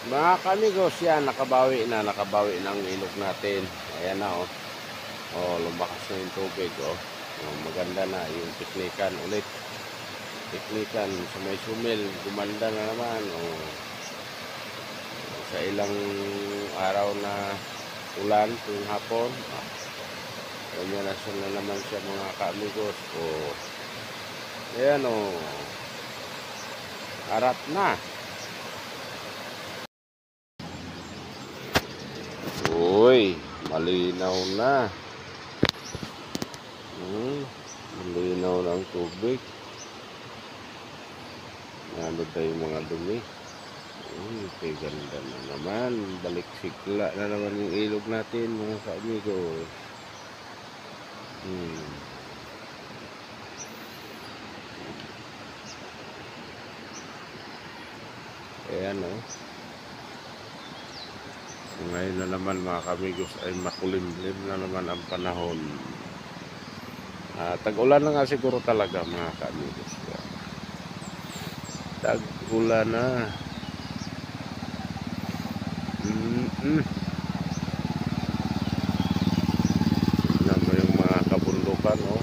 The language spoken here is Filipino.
Mga kamigos, yan, nakabawi ng ilog natin. Ayan na, oh. Oh, lumakas na yung tubig, oh. Oh, maganda na yung piknikan ulit. Piknikan sa may sumil, gumanda na naman, oh. Sa ilang araw na ulan tuwing hapon, ah, ganyan na naman siya mga kamigos. Oh, ayan, oh. Arat na. Uy, malinaw na. Malinaw na ang tubig. Ano tayo mga dumi. Uy, ganda na naman. Balik sigla na naman yung ilog natin mga ka-amigos. Ayan, oh. Ngayon na naman mga kamigos ay makulimlim na naman ang panahon. Tag-ulan na nga siguro talaga mga kamigos. Tag-ulan na. Tignan mo yung mga kabundukan, oh.